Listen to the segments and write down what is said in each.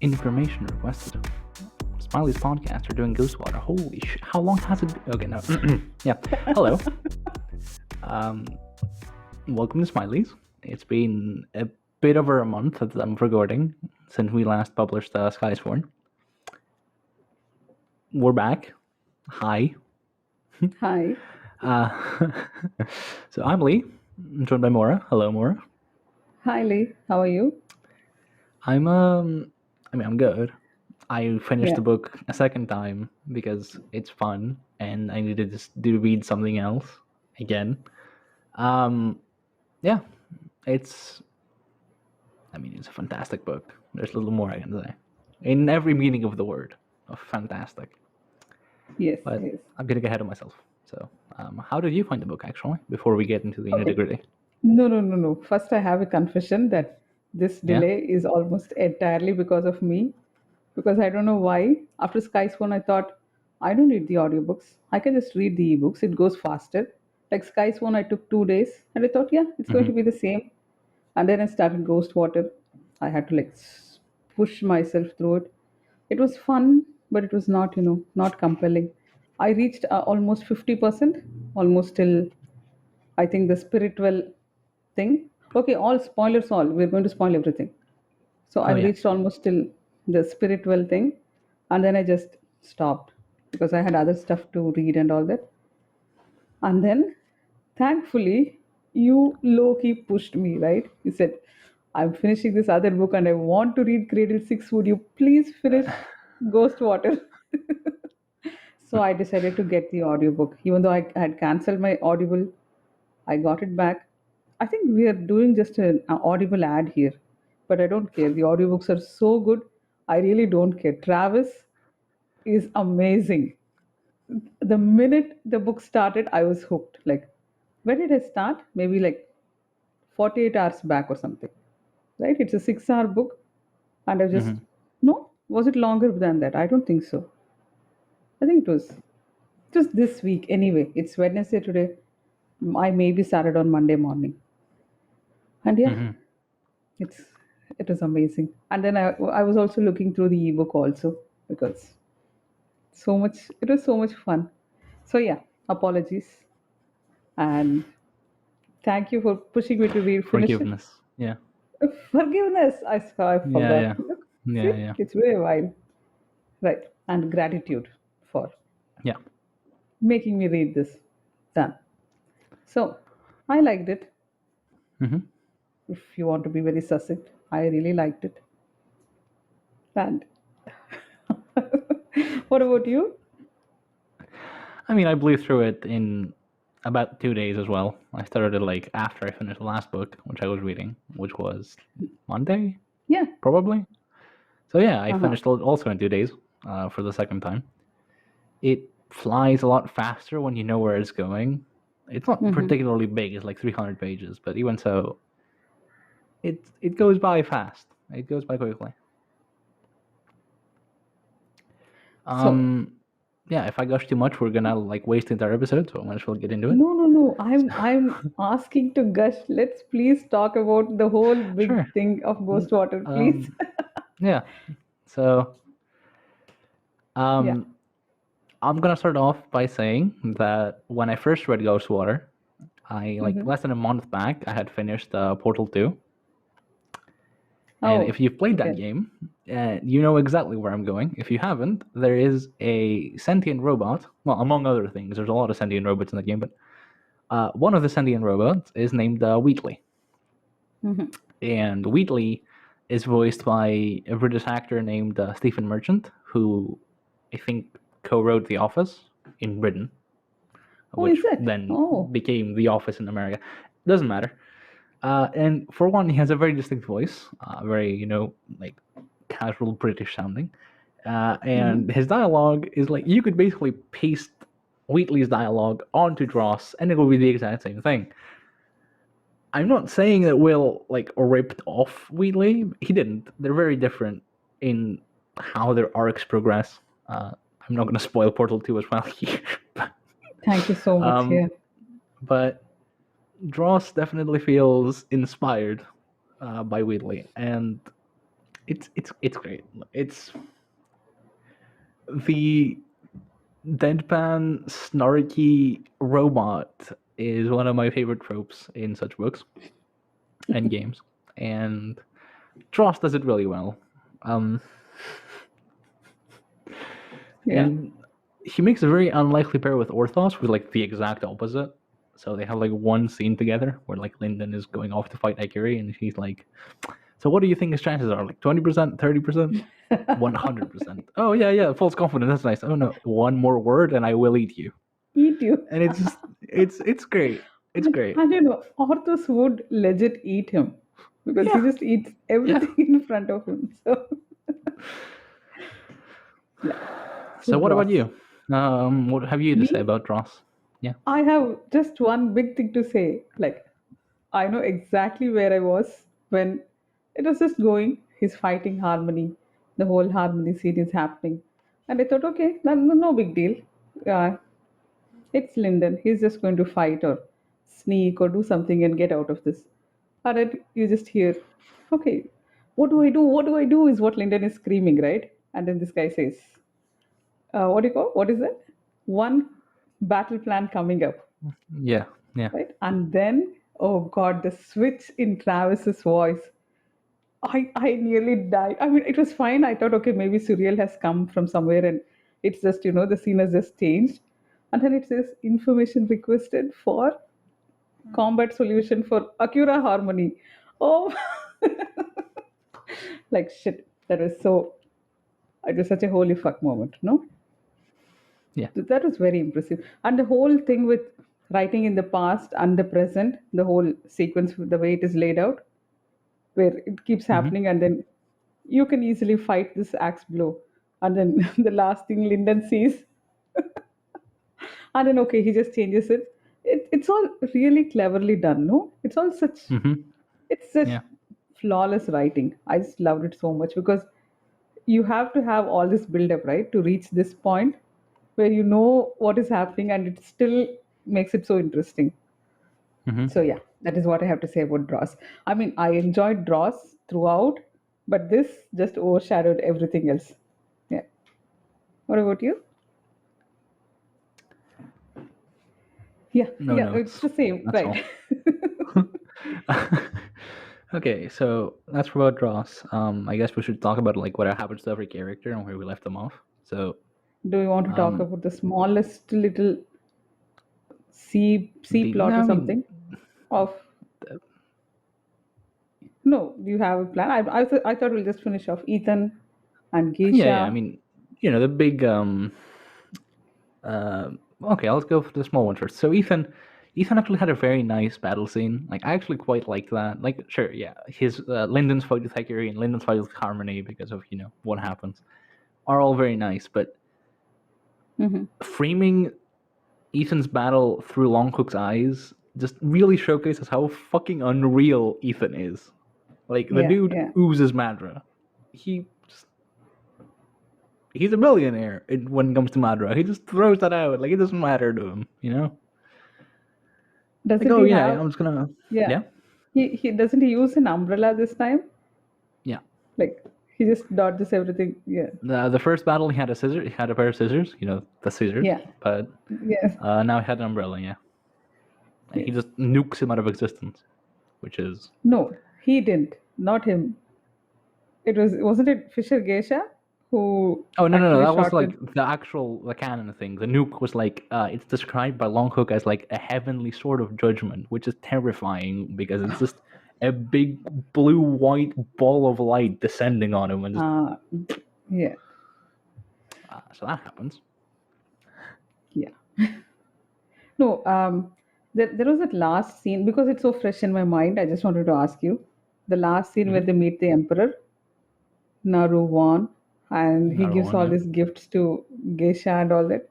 Information requested. Smiley's podcast are doing Ghostwater. Holy shit. How long has it been? Okay, no. Yeah. Hello. Welcome to Smiley's. It's been a bit over a month that I'm recording since we last published Skysworn. We're back. Hi. Hi. So I'm Lee. I'm joined by Mora. Hello, Mora. Hi, Lee. How are you? I'm good. I finished Yeah. the book a second time because it's fun and I needed to read something else again. Yeah, it's a fantastic book. There's a little more I can say. In every meaning of the word, of fantastic. Yes, But yes. I'm getting ahead of myself. So, how did you find the book actually? Before we get into the Okay. nitty-gritty. No. First, I have a confession that this Yeah. delay is almost entirely because of me. Because I don't know why. After Sky's Phone, I thought, I don't read the audiobooks. I can just read the ebooks. It goes faster. Like Sky's Phone, I took 2 days. And I thought, yeah, it's going to be the same. And then I started Ghostwater. I had to push myself through it. It was fun, but it was not, not compelling. I reached almost 50%, almost till I think the spiritual thing. Okay, all spoilers, all. We're going to spoil everything. So Oh I've yeah. reached almost till the spiritual thing, and then I just stopped because I had other stuff to read and all that. And then, thankfully, you low key pushed me, right? You said, I'm finishing this other book and I want to read Cradle 6. Would you please finish Ghostwater? So I decided to get the audiobook. Even though I had cancelled my Audible, I got it back. I think we are doing just an Audible ad here, but I don't care. The audiobooks are so good. I really don't care. Travis is amazing. The minute the book started, I was hooked. Like, when did I start? Maybe like 48 hours back or something. Right? It's a 6-hour book, and I just, Mm-hmm. no, was it longer than that? I don't think so. I think it was just this week. Anyway, it's Wednesday today. I maybe started on Monday morning. And yeah, Mm-hmm. it's it was amazing. And then I was also looking through the ebook also because it was so much fun. So yeah, apologies and thank you for pushing me to read finish it. Forgiveness. Yeah. Forgiveness, I Yeah. forgot. Yeah. Look, Yeah. see, Yeah. it's been a while. Right. And gratitude for Yeah. making me read this. Done. So I liked it. Mm-hmm. If you want to be very succinct, I really liked it. And what about you? I blew through it in about 2 days as well. I started it like after I finished the last book, which I was reading, which was Monday, Yeah. probably. So yeah, I Uh-huh. finished also in 2 days for the second time. It flies a lot faster when you know where it's going. It's not Mm-hmm. particularly big; it's like 300 pages, but even so, it goes by fast. It goes by quickly. So Yeah, if I gush too much, we're gonna like waste the entire episode, so I might as well get into it. no. I'm asking to gush. Let's please talk about the whole big Sure. thing of Mm, Ghostwater, please. Um, yeah. So, Yeah. um, I'm gonna start off by saying that when I first read Ghostwater, I like Mm-hmm. less than a month back, I had finished Portal 2. And Oh, if you've played that okay. game, you know exactly where I'm going. If you haven't, there is a sentient robot. Well, among other things, there's a lot of sentient robots in the game, but one of the sentient robots is named Wheatley. Mm-hmm. And Wheatley is voiced by a British actor named Stephen Merchant, who I think co-wrote The Office in Britain, Oh, is which it? then Oh. became The Office in America. Doesn't matter. And for one, he has a very distinct voice, very like casual British sounding, Mm-hmm. and his dialogue is like you could basically paste Wheatley's dialogue onto Dross, and it will be the exact same thing. I'm not saying that Will like ripped off Wheatley. He didn't. They're very different in how their arcs progress. I'm not going to spoil Portal 2 as well here, but, Thank you so much. um, Yeah. but Dross definitely feels inspired by Wheatley, and It's great. It's the deadpan snarky robot is one of my favorite tropes in such books and games, and Dross does it really well. Um, Yeah. and he makes a very unlikely pair with Orthos, who's like the exact opposite. So they have like one scene together where like Lyndon is going off to fight Akiri, and she's like, "So what do you think his chances are? Like 20%, 30%, 100%? Oh yeah, false confidence. That's nice. Oh no, one more word and I will eat you." Eat you. And it's just it's great. It's great. And Arthos would legit eat him because he Yeah, just eats yeah. everything in front of him. So, yeah. So, So what about Dross. you? What have you to say Me, about Dross? Yeah. I have just one big thing to say. Like, I know exactly where I was when it was just going. He's fighting Harmony. The whole Harmony scene is happening. And I thought, okay, no big deal. Uh, it's Lyndon. He's just going to fight or sneak or do something and get out of this. And then you just hear, okay, what do I do? What do I do? Is what Lyndon is screaming, right? And then this guy says, what do you call? What is it? One battle plan coming up, Yeah. Yeah. right? And then, oh God, the switch in Travis's voice. I nearly died. I mean, it was fine. I thought, okay, maybe Suriel has come from somewhere and it's just, the scene has just changed. And then it says information requested for combat solution for Acura Harmony. Oh, like shit. It was such a holy fuck moment, no? Yeah. That was very impressive. And the whole thing with writing in the past and the present, the whole sequence, the way it is laid out, where it keeps Mm-hmm. happening and then you can easily fight this axe blow. And then the last thing Lyndon sees, and then okay, he just changes it. It's all really cleverly done, no? Mm-hmm. It's just Yeah. flawless writing. I just loved it so much because you have to have all this build up, right, to reach this point where you know what is happening and it still makes it so interesting. Mm-hmm. So yeah, that is what I have to say about Dross. I mean, I enjoyed Dross throughout, but this just overshadowed everything else. Yeah. What about you? Yeah, No yeah, it's notes. the same, That's right? all. Okay, so that's about Dross. I guess we should talk about like what happens to every character and where we left them off. So, Do you want to talk um, about the smallest little C plot no, or I mean, something? Of uh, no, do you have a plan? I thought we'll just finish off Ethan and yeah. I Geisha. mean, the big Uh, okay, let's go for the small one first. So Ethan actually had a very nice battle scene. Like I actually quite liked that. Like sure, yeah, his Lyndon's fight with Hecuri and Lyndon's fight with Harmony because of what happens are all very nice. But Hmm. framing Ethan's battle through Longcook's eyes just really showcases how fucking unreal Ethan is. Like the Yeah, dude yeah. oozes Madra. He just, he's a millionaire when it comes to Madra. He just throws that out. Like it doesn't matter to him. Like, Doesn't oh he yeah, have? I'm just gonna, Yeah. yeah, He doesn't he use an umbrella this time? yeah. Like he just dodges everything. Yeah. The first battle he had a scissor, he had a pair of scissors, the scissors, Yeah. but Yes. now he had an umbrella, yeah, and he Yes. just nukes him out of existence, which is No, he didn't. Not him. Wasn't it Fisher Geisha who oh no, actually that was shot like with the canon thing. The nuke was like it's described by Longhook as like a heavenly sword of judgment, which is terrifying because it's just a big blue white ball of light descending on him, and just yeah. so that happens. Yeah. No, there was that last scene because it's so fresh in my mind. I just wanted to ask you the last scene where Mm-hmm. they meet the Emperor, Naruwan, and he Another gives one, all yeah. these gifts to Geisha and all that.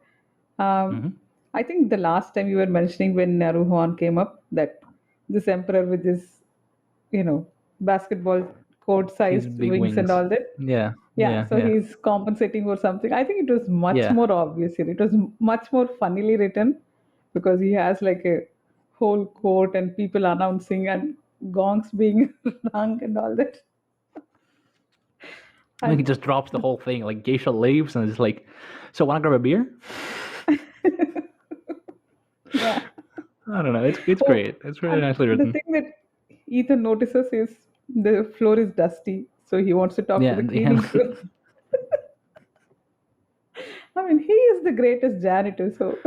Um, Mm-hmm. I think the last time you were mentioning when Naruwan came up that this Emperor with his, you know, basketball court His sized big wings and wings. all that. Yeah, Yeah, yeah, so yeah, he's compensating for something. I think it was much yeah. more obvious here. It was much more funnily written because he has like a whole court and people announcing and gongs being rung and all that. And then he And just drops the whole thing. Like Geisha leaves and it's like, so want to grab a beer? yeah. I don't know. It's Oh, great. It's really and nicely the written. thing that Ethan notices is the floor is dusty, so he wants to talk to Yeah, the and cleaning crew. I mean, he is the greatest janitor, so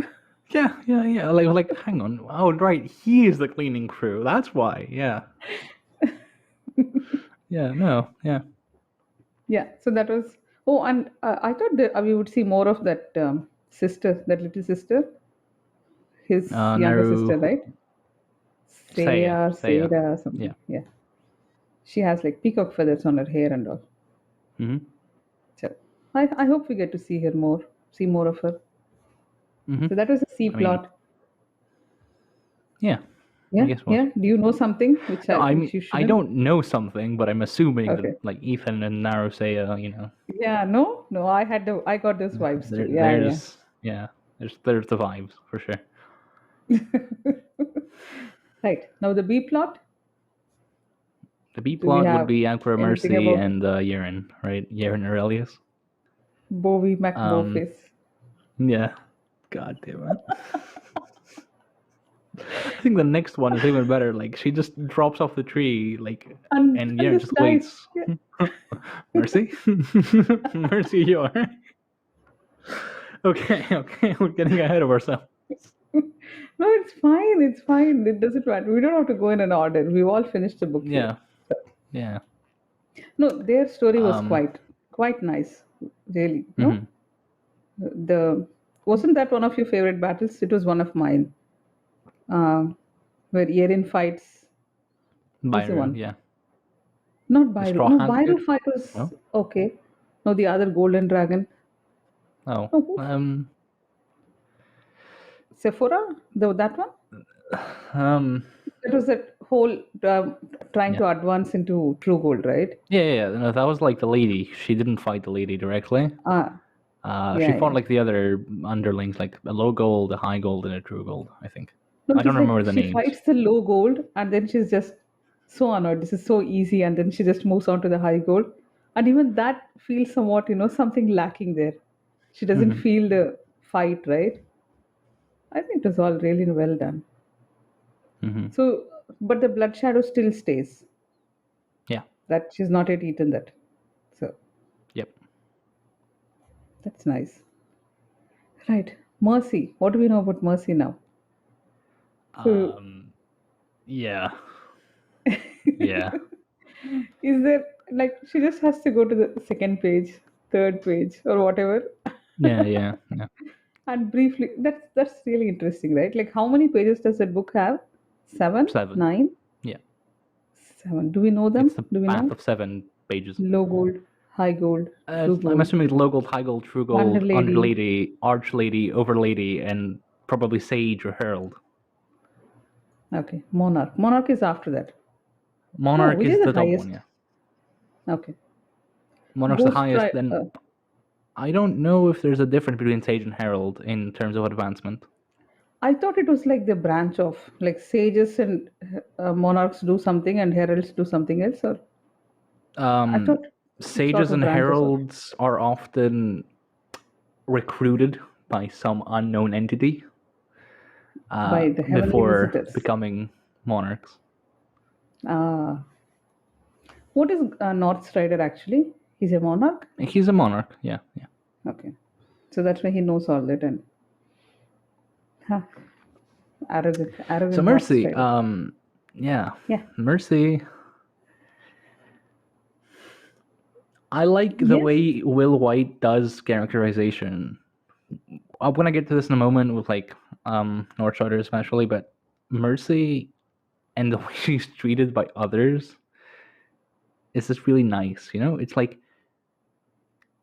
yeah. Like, hang on. Oh, right. He is the cleaning crew. That's why. Yeah. Yeah. No. Yeah. yeah. So that was. Oh, and I thought that we would see more of that sister, that little sister, his younger Naru sister, right? Saya. Seda, Yeah. something. Yeah. She has like peacock feathers on her hair and all. Mm-hmm. So I hope we get to see more of her. Mm-hmm. So that was a C I mean, plot. yeah. I Yeah, guess was. yeah. Do you know something No, I which mean, you I shouldn't? don't know something, but I'm assuming that Okay. like Ethan and Naru Saya, Yeah, no, no. I got those vibes too. Yeah, yeah. there's yeah, there's the vibes for sure. Right. Now the B plot. The B Do we plot would have be Aqua anything Mercy about and Yeren, right? Yeren Aurelius. Bowie Um, McBoface? yeah. God damn it. I think the next one is even better. Like she just drops off the tree, like, and And yeah, this just dies. waits. Yeah. Mercy, Mercy, you are okay. Okay, we're getting ahead of ourselves. No, it's fine. It's fine. It doesn't matter. We don't have to go in an order. We've all finished the book here. Yeah, So, yeah. no, their story was Um. quite nice. Really. No, Mhm. the wasn't that one of your favorite battles? It was one of mine. Where Erin fights. Who's the Byru, one? yeah. Not The Byru. Straw No, Hat Byru dude. fight was No. okay. No, the other golden dragon. Oh. Oh, Sephora? That one? Um. That was that whole trying Yeah. to advance into true gold, right? Yeah. No, that was like the lady. She didn't fight the lady directly. Ah, She yeah, fought yeah. like the other underlings, like a low gold, a high gold, and a true gold. I think. No, I it don't was remember like the she names. fights the low gold and then she's just so annoyed. This is so easy, and then she just moves on to the high gold. And even that feels somewhat, something lacking there. She doesn't Hmm. feel the fight, right? I think it was all really well done. Hmm. So, but the blood shadow still stays. Yeah. That she's not yet eaten that. So Yep. that's nice. Right. Mercy. What do we know about Mercy now? So Um. Yeah. Yeah. is there like she just has to go to the second page, third page, or whatever, Yeah. Yeah. Yeah. and briefly that's really interesting, right? Like how many pages does that book have? Seven? 7. Nine? Yeah. Seven. Do we know It's them? the Do we path know? of 7 pages. Low gold, high gold, true I'm gold, assuming low gold, high gold, true Wonder gold, Lady. underlady, archlady, overlady, and probably sage or herald. Okay. Monarch. Monarch is after that. Oh, Monarch which is is the the top one. highest? Yeah. Okay. Monarch's the Ghost highest. Tri- Then I don't know if there's a difference between sage and herald in terms of advancement. I thought it was like the branch of like sages and monarchs do something and heralds do something else, or I Um, thought it's sort Sages of and branches of heralds are often recruited by some unknown entity by the heavenly before visitors. becoming monarchs. Ah, what is North Strider actually? He's a monarch. He's a monarch. Yeah, yeah. Okay, so that's why he knows all that and huh, So arrogant North Mercy, Strider. yeah, Yeah. Mercy. I like the Yes. way Will White does characterization. I'm gonna get to this in a moment with like North Strider especially, but Mercy and the way she's treated by others is just really nice. It's like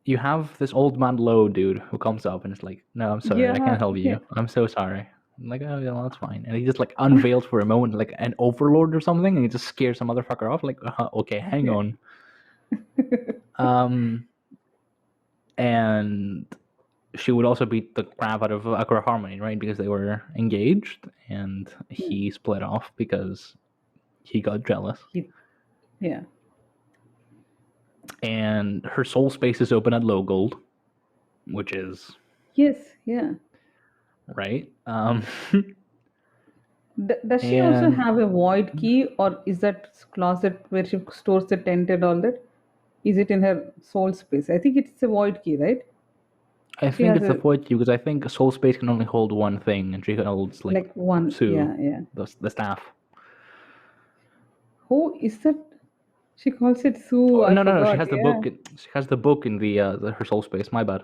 you have this old man low dude who comes up and is like, "No, I'm sorry, I Yeah. can't help Yeah. you. I'm so sorry." I'm like, "Oh, yeah, that's fine." And he just like unveils for a moment like an overlord or something, and he just scares some motherfucker off. Like, okay, hang Yeah. on. Um, and she would also beat the crap out of Akira Harmony, right? Because they were engaged, and he split off because he got jealous. He, yeah. and her soul space is open at low gold, which is Yes, yeah. right. Does she also And have a void key, or is that closet where she stores the tent and all that? Is it in her soul space? I think it's a void key, right? I She think has it's the a void cube because I think soul space can only hold one thing, and she holds like like one. two, Yeah, yeah. the staff. Who is that? She calls it Sue. Oh, I no. She forgot. has the Yeah, book. She has the book in the her soul space. My bad.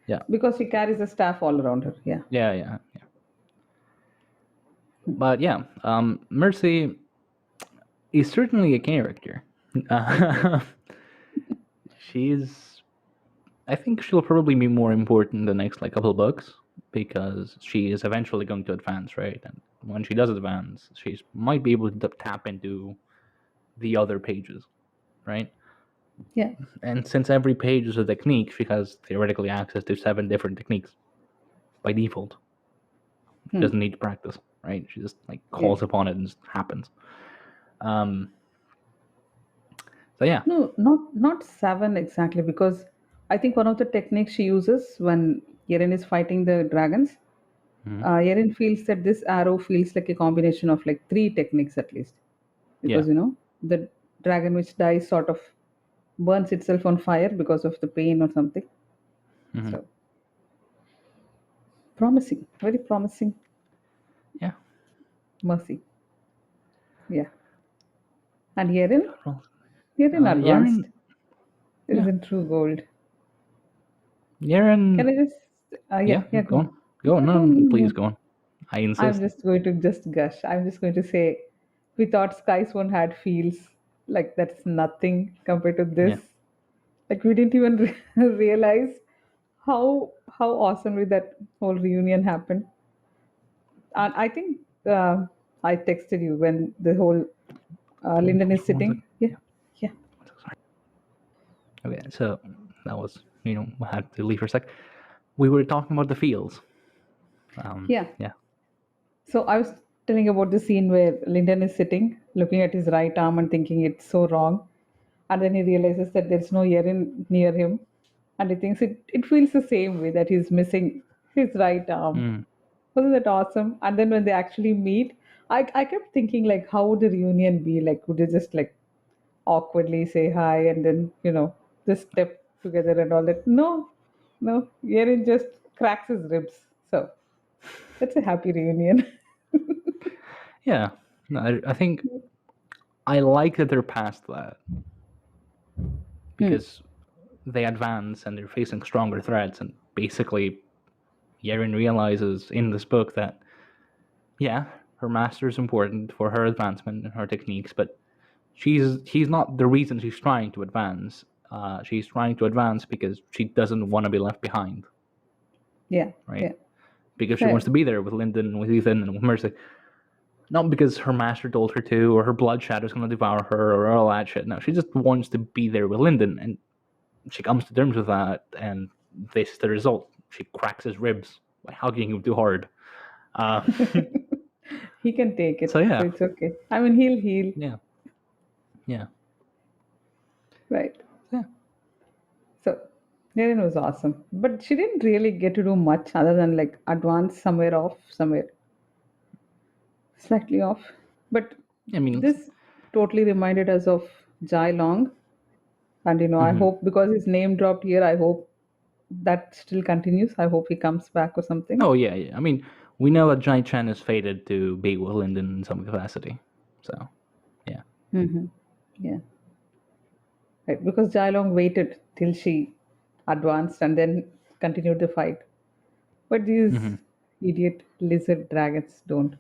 Yeah, because she carries a staff all around her. Yeah. yeah. But yeah, Mercy is certainly a character. Uh, she's. I think she'll probably be more important the next like couple of books because she is eventually going to advance, right? And when she does advance, she might be able to tap into the other pages, right? Yeah. And since every page is a technique, she has theoretically access to 7 different techniques by default. She Hmm. doesn't need to practice, right? She just like Yeah. calls upon it and it happens. Um, so yeah. No, not seven exactly, because I think one of the techniques she uses when Yeren is fighting the dragons, Mhm. Yeren feels that this arrow feels like a combination of like three techniques at least, Yeah. because the dragon which dies sort of burns itself on fire because of the pain or something. Mhm. So promising, very promising. Yeah. Mercy, yeah. And Yeren, Well, Yeren advanced. Yaren. It is Yeah. in true gold. Can Yaren. I just? Yeah, Yeah. yeah. Go Go. on. Go on. No, no, No, no, please no. go on. I I'm insist. just going to just gush. I'm just going to say, we thought Skies One had feels like that's nothing compared to this. Yeah. Like we didn't even realize how awesomely that whole reunion happened. And I think I texted you when the whole Lyndon is One sitting. second. Yeah, Yeah. yeah. Sorry. Okay. So that was I had to leave for a sec. We were talking about the feels. Yeah. Yeah. So I was telling about the scene where Lyndon is sitting, looking at his right arm and thinking it's so wrong. And then he realizes that there's no Erin near him. And he thinks it feels the same way that he's missing his right arm. Mm. Wasn't that awesome? And then when they actually meet, I kept thinking like how would the reunion be? Like would they just like awkwardly say hi and then, just step together and all that? No, no. Erin just cracks his ribs. So that's a happy reunion. Yeah. No, I think I like that they're past that Hmm. because they advance and they're facing stronger threats, and basically, Yeren realizes in this book that yeah, her master is important for her advancement and her techniques, but he's not the reason she's trying to advance. She's trying to advance because she doesn't want to be left behind, Yeah, right? yeah. Because she wants Fair. to be there with Lyndon, with Ethan, and with Mercy. Not because her master told her to, or her blood shadow's going to devour her, or all that shit. No, she just wants to be there with Lyndon, and she comes to terms with that, and this is the result. She cracks his ribs by hugging him too hard. Uh, He can take so it, so yeah, it's okay. I mean, he'll heal, yeah, yeah, right? yeah. So, Naren was awesome, but she didn't really get to do much other than like advance somewhere off, somewhere slightly off. But I mean, this totally reminded us of Jai Long, and I mhm. hope because his name dropped here, I hope that still continues. I hope he comes back or something. Oh yeah. I mean, we know that Jai Chen is fated to be with Lyndon in some capacity. So yeah. Hmm. Yeah. Right, because Jailong waited till she advanced and then continued the fight. But these Hmm. idiot lizard dragons don't.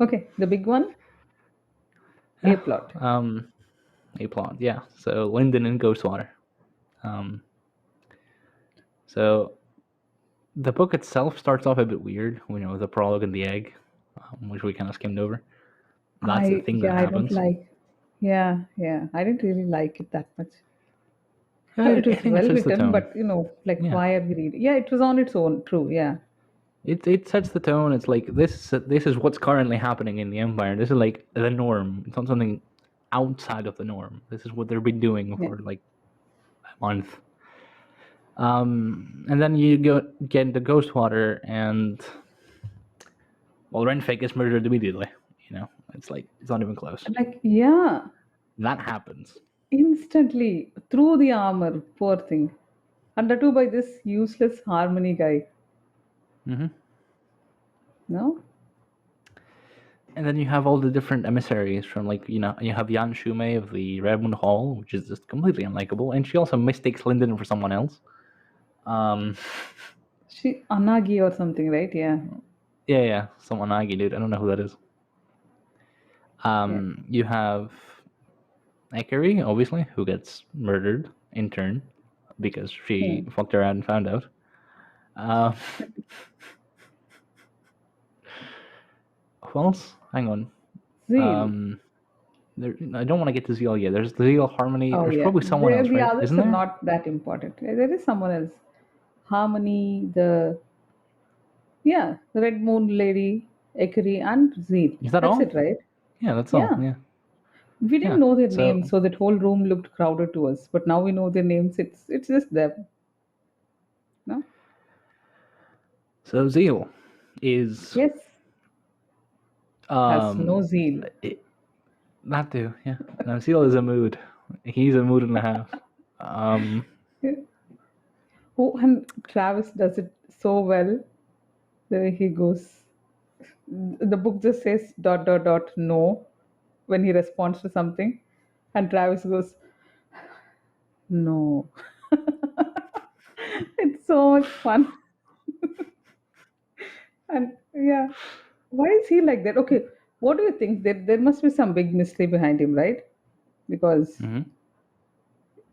Okay, the big one, A Yeah. plot. A plot. Yeah. So Lyndon and Ghostwater. Um, so the book itself starts off a bit weird. The prologue and the egg, which we kind of skimmed over. That's the thing that I don't happens. like. Yeah, yeah, I didn't really like it that much. No, it I was think it well sets the written, tone. but like Yeah. why are we reading? Yeah, it was on its own. True. Yeah. It sets the tone. It's like this is what's currently happening in the Empire. This is like the norm. It's not something outside of the norm. This is what they've been doing Yeah. for like a month. And then you get into Ghostwater, and well, Renfake gets murdered immediately. You know, it's not even close. Like, yeah, That happens. instantly through the armor, poor thing. And that too by this useless harmony guy. Mm-hmm. No? And then you have all the different emissaries from, like, you know, you have Jan Shume of the Redmond Hall, which is just completely unlikable, and she also mistakes Linden for someone else. She Anagi or something, right? Yeah. Yeah, someone Aggie dude. I don't know who that is. Yeah. You have Ekeri, obviously, who gets murdered in turn because she Yeah. fucked around and found out. Who else? Hang on. Zeal. I don't want to get to Zeal yet. There's the Zeal Harmony. Oh There's yeah. probably someone else, The right? others Isn't are there? not that important. There is someone else. Harmony, the Red Moon Lady, Ekiri, and Zeal. Is that That's all? it, right? Yeah, that's all. Yeah. Yeah. We didn't Yeah. know their So names, so that whole room looked crowded to us. But now we know their names. It's just them. No? Zeal is Yes. Has no um zeal. that too. Yeah. No, Zeal is a mood. He's a mood and a half. Yeah. Oh, and Travis does it so well. The way he goes, the book just says dot dot dot no when he responds to something, and Travis goes no. It's so much fun. And yeah, why is he like that? Okay, what do you think? There must be some big mystery behind him, right? Because Mhm.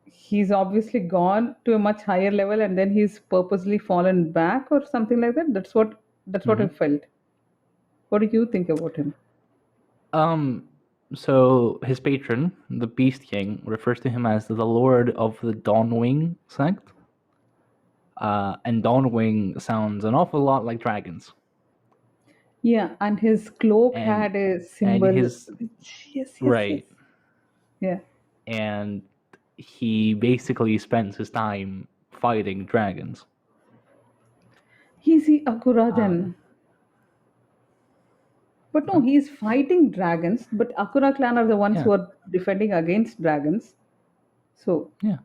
he's obviously gone to a much higher level and then he's purposely fallen back or something like that. That's what I Mhm. felt. What do you think about him? So his patron, the Beast King, refers to him as the Lord of the Dawnwing sect. And Dawnwing sounds an awful lot like dragons. Yeah, and his cloak And had a and symbol. his Yes. right, Yeah. and he basically spends his time fighting dragons. He's the Akura Um, then. But no, he's fighting dragons, but Akura clan are the ones yeah, who are defending against dragons. So yeah.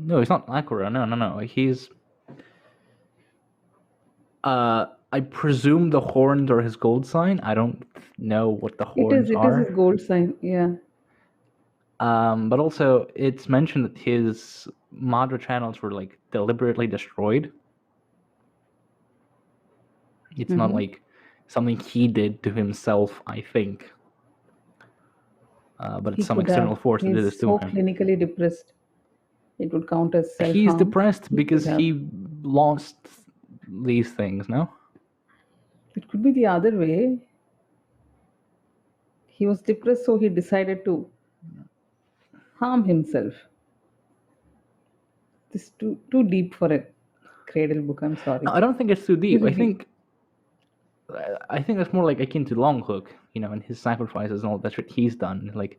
No, he's not Akura. No. He's. I presume the horns are his gold sign. I don't know what the horns it is his are. gold sign. Yeah. But also, it's mentioned that his Madra channels were like deliberately destroyed. It's not Mm-hmm. like something he did to himself, I think. But it's He some could external have. force that did this He's to so him. clinically depressed. It would count as self He's harm. depressed He could because have. he lost these things, no? It could be the other way. He was depressed, so he decided to harm himself. This is too deep for a Cradle book. I'm No, sorry. I don't think it's too deep. Too I deep. think that's more like akin to Longhook, you know, and his sacrifices and all that shit he's done. Like,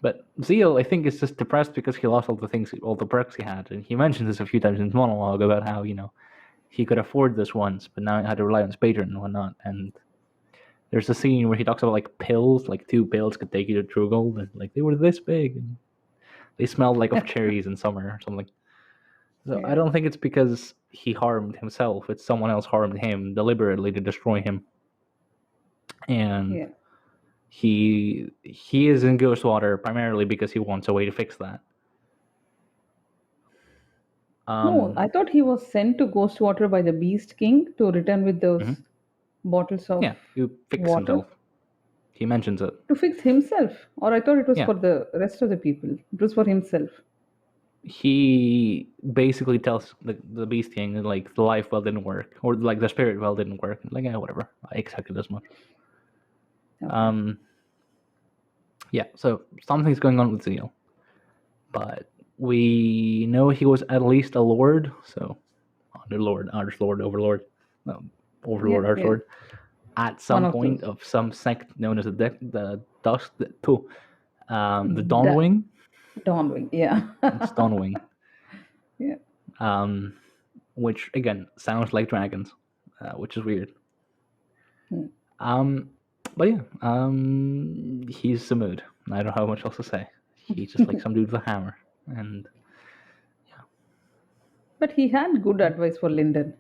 but Zeal, I think, is just depressed because he lost all the things, all the perks he had, and he mentions this a few times in his monologue about how, you know, he could afford this once, but now he had to rely on his patron and whatnot. And there's a scene where he talks about like pills, like 2 pills could take you to true gold, and like they were this big, and they smelled like of cherries in summer or something. So I Yeah. don't think it's because he harmed himself; it's someone else harmed him deliberately to destroy him, and Yeah. he is in Ghostwater primarily because he wants a way to fix that. No, I thought he was sent to Ghostwater by the Beast King to return with Mhm. those bottles of Yeah, you fix water himself. He mentions it. to fix himself. Or I thought it was Yeah, for the rest of the people. It was for himself. he basically tells the Beast King that, like, the life well didn't work, or like the spirit well didn't work. Like, yeah, whatever. I expected as much. Okay. Um, yeah. So something's going on with Zeal, but we know he was at least a lord. So Underlord, Archlord, Overlord, no, Overlord, Yeah. Archlord, at One some of those. point of some sect known as the Dust too. The Da- Dawnwing. Dawnwing, yeah. It's Dawnwing. Yeah. Which again sounds like dragons, which is weird. Hmm. But yeah, he's a mood. I don't have much else to say. He's just like some dude with a hammer, and But he had good advice for Lyndon.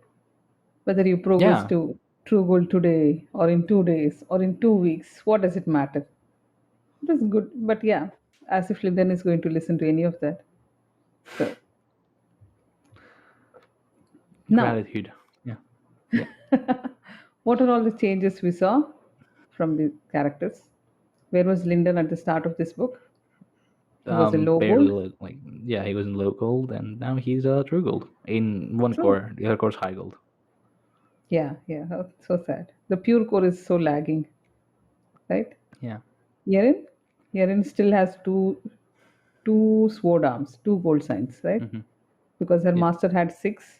Whether you progress yeah, to true goal today, or in 2 days, or in 2 weeks, what does it matter? It was good. But yeah, as if Lyndon is going to listen to any of that. So now, gratitude. Yeah, yeah. what are all the changes we saw from the characters? Where was Lyndon at the start of this book? He was a low Barely gold. like yeah, he was in low gold, and now he's true gold in one True. core. The other core's high gold. Yeah, yeah. Oh, so sad. The pure core is so lagging, right? Yeah. Yeren? Yeren still has two sword arms, two gold signs, right? Mm-hmm. Because her Yeah. master had six.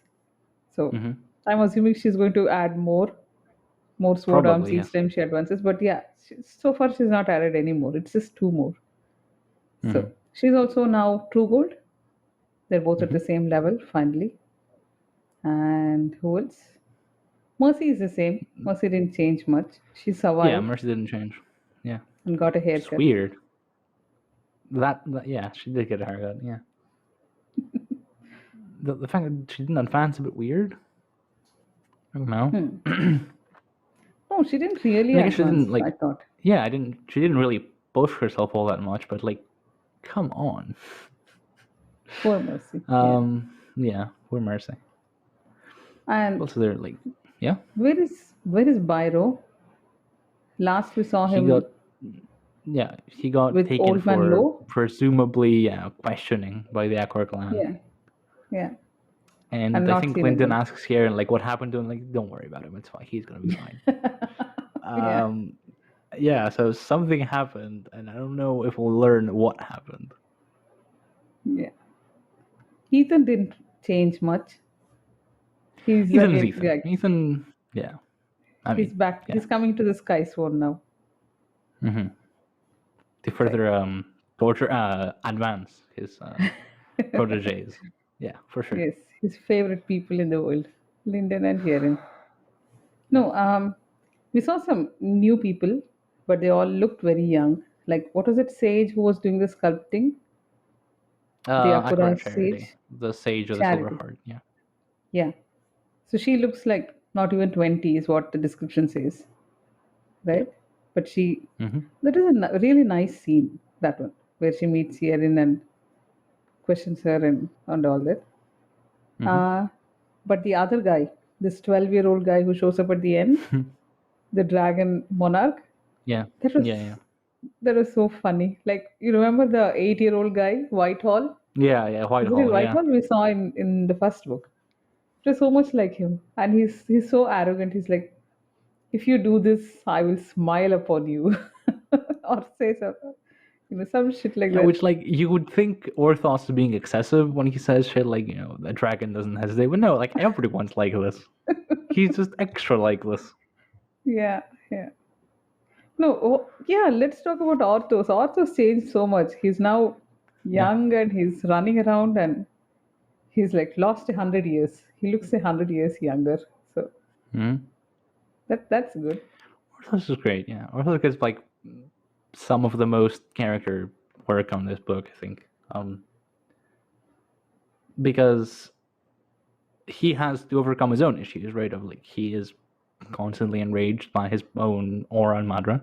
So Mm-hmm. I'm assuming she's going to add more sword arms Probably each yes. time she advances. But yeah, so far she's not added any more. It's just two more. Mm-hmm. So she's also now true gold. They're both at Mm-hmm. the same level finally. And who else? Mercy is the same. Mercy didn't change much. She Yeah, survived Mercy didn't change. Yeah, and got a which is haircut. weird. That yeah, she did get a haircut. Yeah, the fact that she didn't advance is a bit weird. I don't know. Hmm. No, she didn't really And I guess she didn't advance, I like. thought. Yeah, I didn't. She didn't really push herself all that much. But like, come on. Poor Mercy. Yeah. Yeah, poor Mercy. And Also, they're like, yeah, where is Byro? Last we saw he got him he got with taken Old Man for Low. presumably questioning by the Aqua clan. Yeah. Yeah. And And I not think seen Clinton again. asks here, like, what happened to him? Like, don't worry about him. It's fine. He's gonna be fine. Yeah. Um, yeah. So something happened, and I don't know if we'll learn what happened. Yeah. Ethan didn't change much. He's Ethan is again, Ethan. yeah, Ethan, yeah. I he's mean, back. yeah. He's coming to the Sky Sword now. Mm-hmm. To Right. further torture, advance his proteges. Yeah, for sure. Yes, his favorite people in the world, Lyndon and Heron. No, we saw some new people, but they all looked very young. Like, what was it, Sage, who was doing the sculpting? The Akura Akura Charity, Sage? the Sage of the Silver Charity. Heart. Yeah. Yeah. So she looks like not even 20 is what the description says, Yeah. right? But Mm-hmm. that is a really nice scene, that one, where she meets Erin and questions her and all that. Mm-hmm. Uh, but the other guy, this 12-year-old guy who shows up at the end, the dragon monarch, Yeah. that Yeah. Yeah. was that was so funny. Like, you remember the 8-year-old guy, Whitehall? Yeah. Yeah. Is it Whitehall. Yeah. Whitehall we saw in the first book? It was so much like him. And he's so arrogant. He's like, if you do this, I will smile upon you. Or say something. Some shit like Yeah, that. which like you would think Orthos is being excessive when he says shit like, the dragon doesn't hesitate. But no, like everyone's like this. He's just extra like this. Yeah, yeah. No, yeah, let's talk about Orthos. Orthos changed so much. He's now Yeah. young and he's running around and he's like lost 100 years. He looks 100 years younger. So Mm-hmm. that's good. Orthos is great, yeah. Orthos gets like some of the most character work on this book, I think. Because he has to overcome his own issues, right? Of like he is constantly enraged by his own aura and Madra.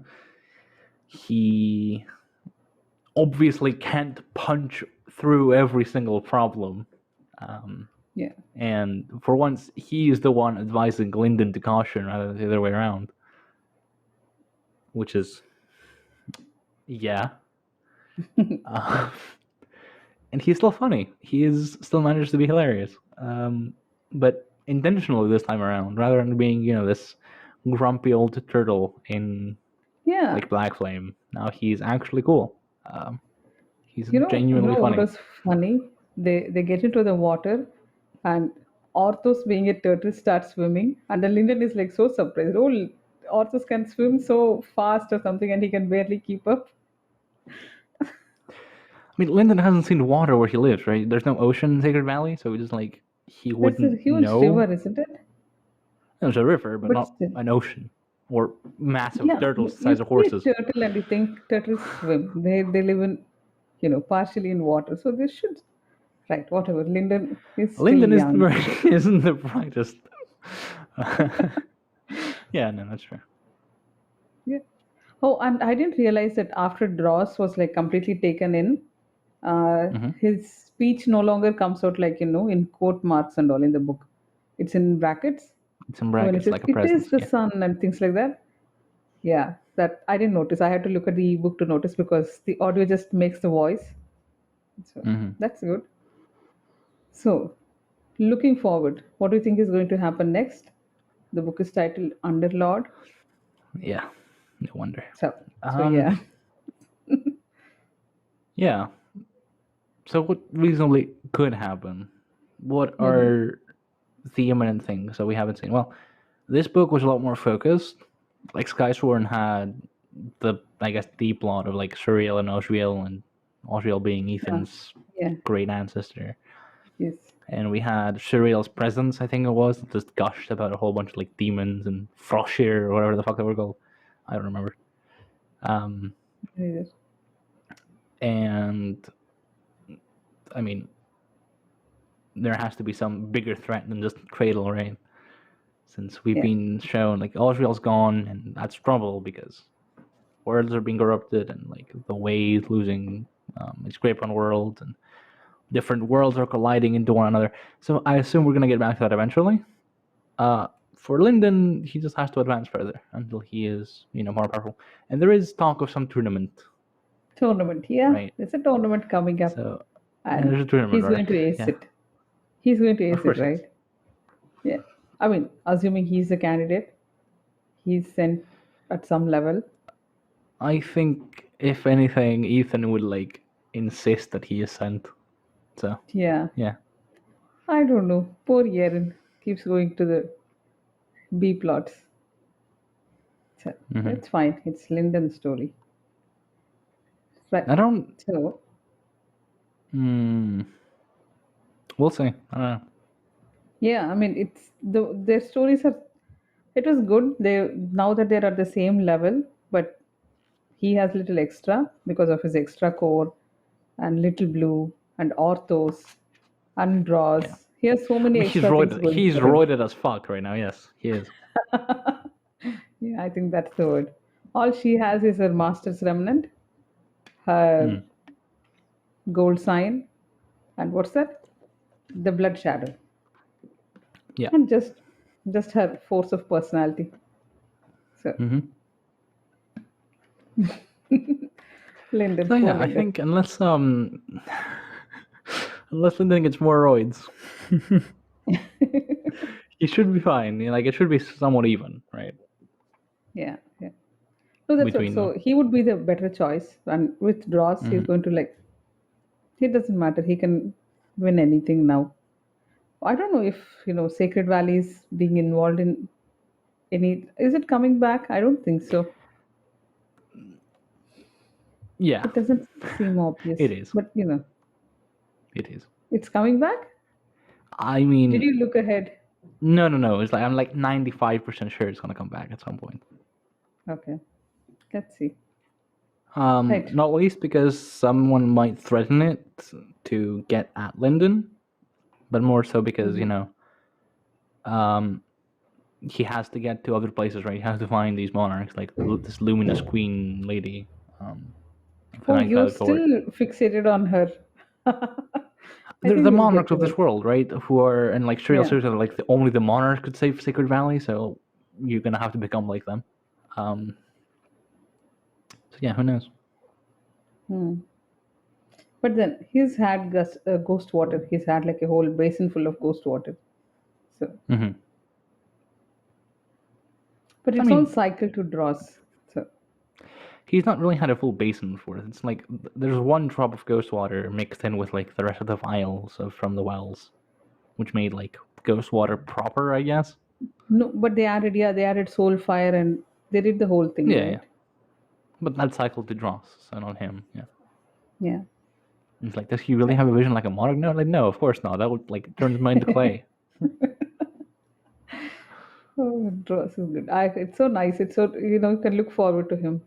He obviously can't punch through every single problem. Yeah. And for once, he is the one advising Lyndon to caution rather than the other way around. Which is, yeah. And he's still funny. He is still managed to be hilarious. But intentionally this time around, rather than being, this grumpy old turtle in Yeah. like Black Flame. Now he's actually cool. He's You genuinely know what funny. was funny? They get into the water and Orthos being a turtle starts swimming and then Lyndon is like so surprised. Oh, Orthos can swim so fast or something and he can barely keep up. mean, Lyndon hasn't seen the water where he lives, right? There's no ocean in Sacred Valley, so it's just like he That's a wouldn't huge know. river, isn't it? There's a river, but But not still. an ocean or massive Yeah, turtles the you size of see a horses. turtle and you think turtles swim. They live in, partially in water. So they should. Right, whatever. Lyndon is still Lyndon young. isn't the brightest. Yeah, no, that's true. Yeah. Oh, and I didn't realize that after Dross was like completely taken in, Mm-hmm. his speech no longer comes out like, in quote marks and all in the book. It's in brackets. It's in So when he brackets says, like a it is presence. the Yeah. sun and things like that, yeah, that I didn't notice. I had to look at the ebook to notice because the audio just makes the voice. So Mm-hmm. that's good. So, looking forward, what do you think is going to happen next? The book is titled Underlord. Yeah. No wonder. So Um. yeah. Yeah. So what reasonably could happen? What Hmm. are the imminent things that we haven't seen? Well, this book was a lot more focused. Like Skysworn had I guess, the plot of like Suriel and Osriel being Ah, Ethan's yeah. great ancestor. Yes. And we had Suriel's presence, I think it was, that just gushed about a whole bunch of like demons and Frosher or whatever the fuck they were called. I don't remember. Um, Yes. and I mean, there has to be some bigger threat than just Cradle, right? Since we've Yeah. been shown like Osriel's gone, and that's trouble because worlds are being corrupted, and like the way is losing its grip on worlds, and different worlds are colliding into one another. So I assume we're gonna get back to that eventually. For Lyndon, he just has to advance further until he is, more powerful. And there is talk of some tournament, Tournament. Yeah. right? There's a tournament coming up So and there's a tournament, he's going right? to ace Yeah, it. He's going to of ace it, course he is. right? Yeah. I mean, assuming he's a candidate, he's sent at some level. I think if anything, Ethan would like insist that he is sent. So Yeah. yeah. I don't know. Poor Yeren keeps going to the B plots. So Hmm. it's fine. It's Lyndon's story. Right. I don't. So Hmm. We'll see. I don't know. yeah, I mean it's their stories are it was good. They now that they're at the same level, but he has little extra because of his extra core and little blue and orthos and Yeah. draws. He has so I many mean, he's extra things roided. going He's for him. roided as fuck right now. Yes, he is. Yeah, I think that's the word. All she has is her master's remnant, her Mm. gold sign, and what's that? The blood shadow, Yeah. and just her force of personality. So Hmm. Lyndon, So poor yeah, I Lyndon. think unless Lyndon gets more roids, he should be fine. Like it should be somewhat even, right? Yeah, yeah. So that's what. Between So them. he would be the better choice. And with draws, he's Hmm. going to like. It doesn't matter. He can win anything now. I don't know if Sacred Valley is being involved in any. Is it coming back? I don't think so. Yeah, It doesn't seem it obvious, is. but It is. it's coming back. I Did mean, you look ahead? no, no, no. It's like I'm like 95% sure it's gonna come back at some point. Okay, let's see. Right. Not least because someone might threaten it to get at Lyndon, but more so because Mhm. um, he has to get to other places, right? He has to find these monarchs, like this luminous queen lady, of the Oh, Ninth you're Valley Court. still fixated on her. I They're think the we'll get monarchs to of her. this world, right? Who are and like Suriel Yeah. Sirius are like only the monarchs could save Sacred Valley, so you're gonna have to become like them. Um, so yeah, who knows? Hmm. But then he's had ghost water. He's had like a whole basin full of ghost water. So, Hmm. but I it's all mean, cycle to draws. So, he's not really had a full basin before. It's like there's one drop of ghost water mixed in with like the rest of the vials from the wells, which made like ghost water proper, I guess. no, but they added soul fire and they did the whole thing, Yeah, yeah. right? But that cycled to Dross, so not him. Yeah. Yeah. It's like, does he really have a vision like a monarch? No, like, no, of course not. That would like turn his mind to clay. Oh, Dross is good. It's so nice. It's so, you can look forward to him.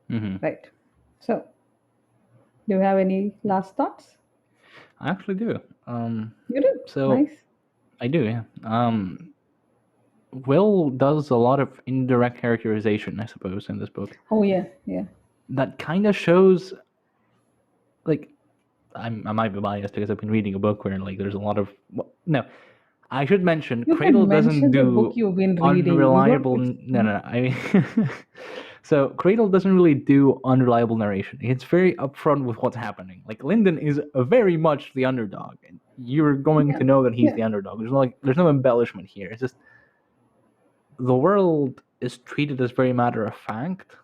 Hmm. Right. So, do you have any last thoughts? I actually do. You do. So Nice. I do, yeah. Will does a lot of indirect characterization, I suppose, in this book. Oh, yeah. Yeah. That kind of shows, like, I might be biased because I've been reading a book where like there's a lot of no. I should mention You Cradle can doesn't mention the book do you've been reading. You don't. unreliable. No, no, no. I mean, so Cradle doesn't really do unreliable narration. It's very upfront with what's happening. Like Lyndon is very much the underdog, and you're going Yeah. to know that he's Yeah. the underdog. There's no embellishment here. It's just the world is treated as very matter of fact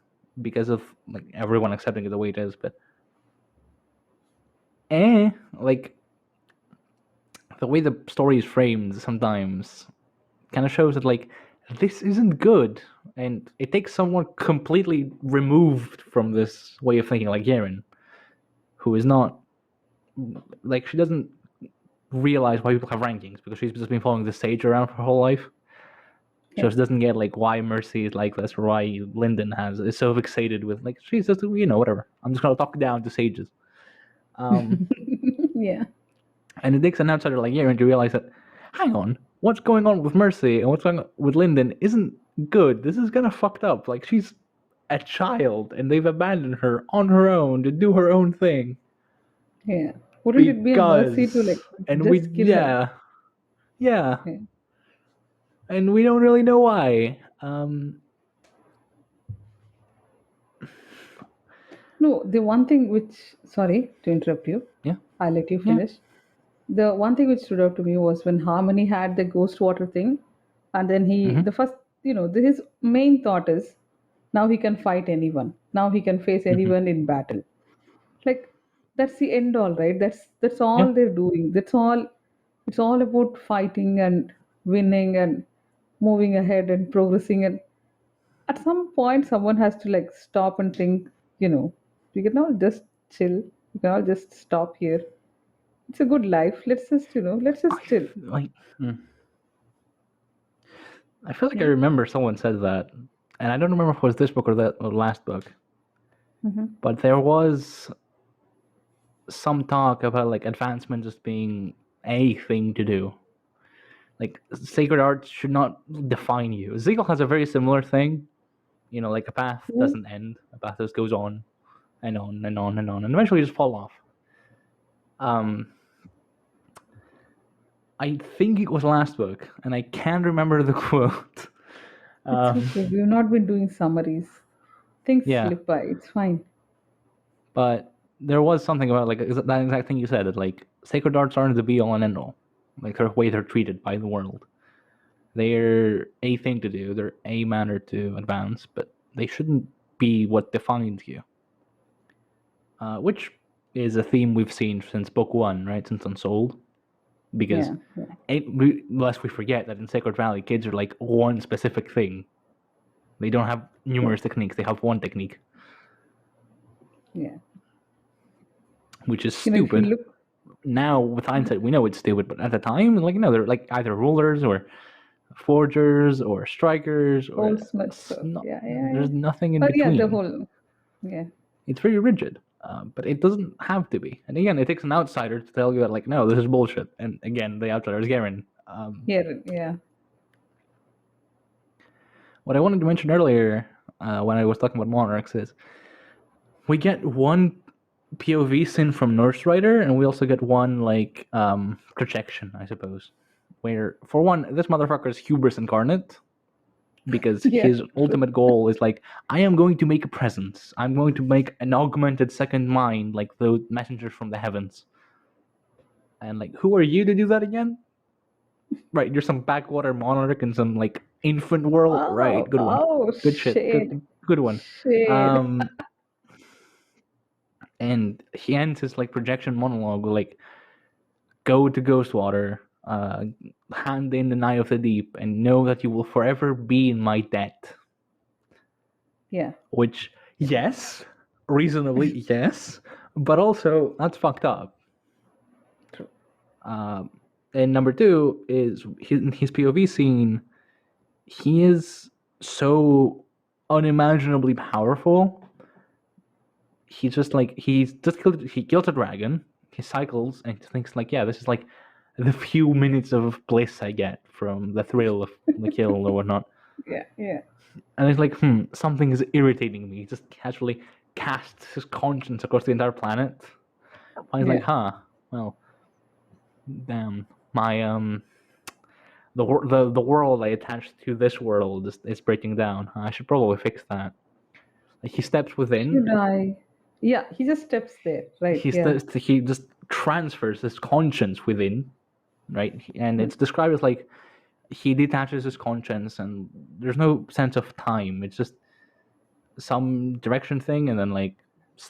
because of like everyone accepting it the way it is. But like the way the story is framed sometimes kind of shows that like this isn't good, and it takes someone completely removed from this way of thinking, like Yaren, who is not like she doesn't realize why people have rankings because she's just been following the sage around for her whole life. She Yeah. just doesn't get like why Mercy is like this or why Lyndon is so fixated with like she's just whatever. I'm just gonna talk down to sages. Yeah. And it takes an outsider like Yaren to realize that, hang on, what's going on with Mercy and what's going on with Lyndon isn't good. This is gonna fucked up. Like she's a child and they've abandoned her on her own to do her own thing. Yeah. Wouldn't it be a mercy to like and we just kill her? yeah, Yeah. and we don't really know why. No, the one thing which, sorry to interrupt you, Yeah, I'll let you yeah, finish. The one thing which stood out to me was when Harmony had the Ghostwater thing, and then mm-hmm, the first, his main thought is now he can fight anyone. Now he can face mm-hmm, anyone in battle. Like, that's the end all, right? That's yeah. all they're doing. That's all. It's all about fighting and winning and moving ahead and progressing. And at some point someone has to like stop and think, we can all just chill, we can all just stop here. It's a good life, let's just I chill. like. mm, I feel like I Yeah. remember someone said that, and I don't remember if it was this book or the last book, Hmm. but there was some talk about like advancement just being a thing to do. Like sacred arts should not define you. Zeal has a very similar thing. Like a path Yeah. doesn't end. A path just goes on and on and on and on, and eventually just fall off. Um, I think it was last book, and I can't remember the quote. It's Um, okay, we've not been doing summaries, things yeah, slip by, it's fine. but there was something about like that exact thing you said that like sacred arts aren't the be all and end all. Like the way they're treated by the world. They're a thing to do. They're a manner to advance, but they shouldn't be what defines you. Which is a theme we've seen since book one, right? Since Unsold, because Yeah. Yeah. lest we forget that in Sacred Valley, kids are like one specific thing. They don't have numerous techniques. They have one technique, Yeah. which is If you stupid. look. Now, with hindsight, we know it's stupid, but at the time, like they're like either rulers or forgers or strikers or Goldsmiths, yeah, yeah, yeah. there's nothing in But yeah, the between. whole. Yeah. It's very rigid, but it doesn't have to be. And again, it takes an outsider to tell you that, like, no, this is bullshit. And again, the outsider is Garen. Here, yeah. What I wanted to mention earlier when I was talking about monarchs is we get one POV scene from Nurse Rider, and we also get one like projection, I suppose. Where, for one, this motherfucker is hubris incarnate because Yeah. his ultimate goal is like, I am going to make a presence. I'm going to make an augmented second mind, like the messengers from the heavens. And like, who are you to do that again? Right, you're some backwater monarch in some like infant world. Right, Oh, good one. oh, Good shit. shade, Good one. shade. And he ends his like projection monologue with like, go to Ghostwater, hand in the Eye of the Deep, and know that you will forever be in my debt. Yeah. Which, yes, reasonably, yes, But also, that's fucked up. True. And number two is his POV scene. He is so unimaginably powerful. He's just like he kills a dragon. He cycles and thinks like, yeah, this is like the few minutes of bliss I get from the thrill of the kill or whatnot. Yeah, yeah. And he's like, something is irritating me. He just casually casts his conscience across the entire planet. And he's like, well, damn, my the world I attached to this world is breaking down. I should probably fix that. Like he steps within. Should I? Yeah, he just steps there, right? He just transfers his conscience within, right? And it's described as like he detaches his conscience, and there's no sense of time. It's just some direction thing, and then like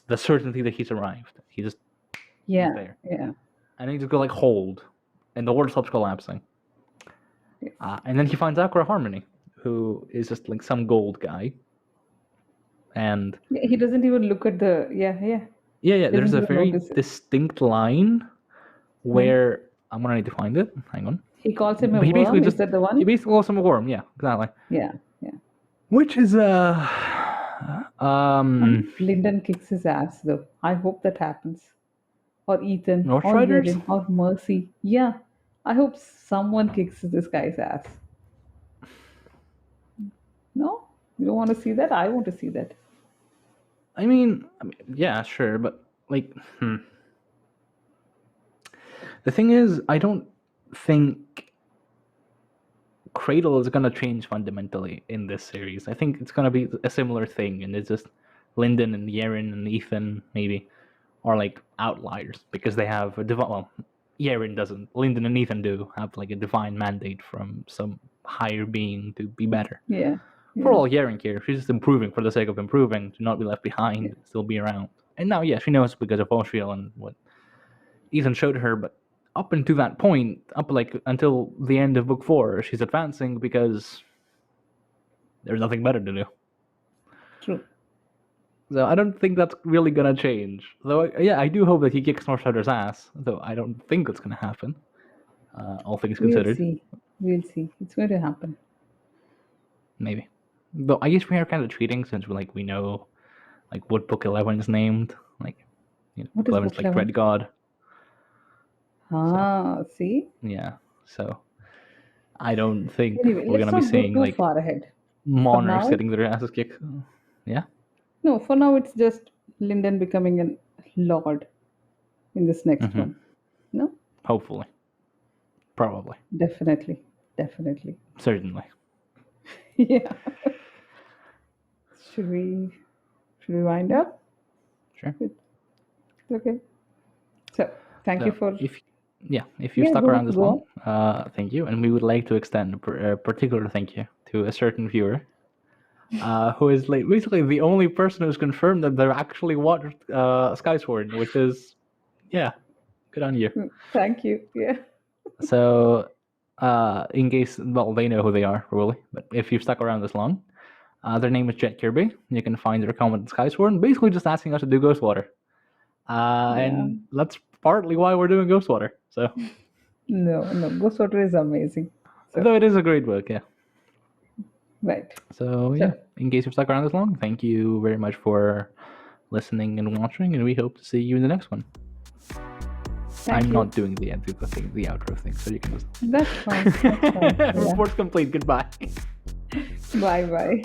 the certainty that he's arrived. He just Yeah, is there, yeah. and he just go like hold, and the world stops collapsing. Yes. And then he finds Aqua Harmony, who is just like some gold guy, and Yeah, he doesn't even look at the. Yeah. yeah. There's Doesn't a even very notice it. distinct line where I'm gonna need to find it. Hang on. He calls him a He basically worm. just Is that the one? he basically calls him a worm. Yeah, exactly. Yeah. Which is Lyndon kicks his ass though. I hope that happens. Or Ethan. North Or Riders? Erin. Or Mercy. Yeah. I hope someone kicks this guy's ass. No? You don't want to see that? I want to see that. I mean, yeah, sure, but like, the thing is, I don't think Cradle is gonna change fundamentally in this series. I think it's gonna be a similar thing, and it's just Lyndon and Yaren and Ethan maybe are like outliers because they have a divine. Well, Yaren doesn't. Lyndon and Ethan do have like a divine mandate from some higher being to be better. Yeah. For all Yaren cares, she's just improving for the sake of improving, to not be left behind, still be around. And now, yeah, she knows because of Suriel and what Ethan showed her, but up until that point, up like until the end of book 4, she's advancing because there's nothing better to do. True. So I don't think that's really gonna change. Though, yeah, I do hope that he kicks Northsider's ass, though I don't think it's gonna happen, all things considered. We'll see. It's going to happen. Maybe. Though I guess we are kind of cheating since we know like what book 11 is named. Like, you know, What is 11 is book like 11? Red God. See? Yeah. So I don't think Anyway, we're let's gonna be not go seeing too like far ahead. monarchs now- getting their asses kicked. Yeah. No, for now it's just Lyndon becoming a lord in this next Mhm. one. No? Hopefully. Probably. Definitely. Certainly. Yeah. Should we wind up? Sure. Okay. So thank you for If you Yeah, stuck go- around this go long, thank you, and we would like to extend a particular thank you to a certain viewer, who is like basically the only person who's confirmed that they're actually watched Skysword, which is, yeah, good on you. thank you. Yeah. So, in case, well, they know who they are probably, but if you've stuck around this long, their name is Jet Kirby. You can find their comment in Skysword, basically just asking us to do Ghostwater, and that's partly why we're doing Ghostwater. So. No, Ghostwater is amazing. Though it is a great book, yeah. Right. So, yeah, in case you've stuck around this long, thank you very much for listening and watching, and we hope to see you in the next one. Thank I'm you. not doing the outro thing, so you can just... That's fine. Report complete, goodbye. Bye.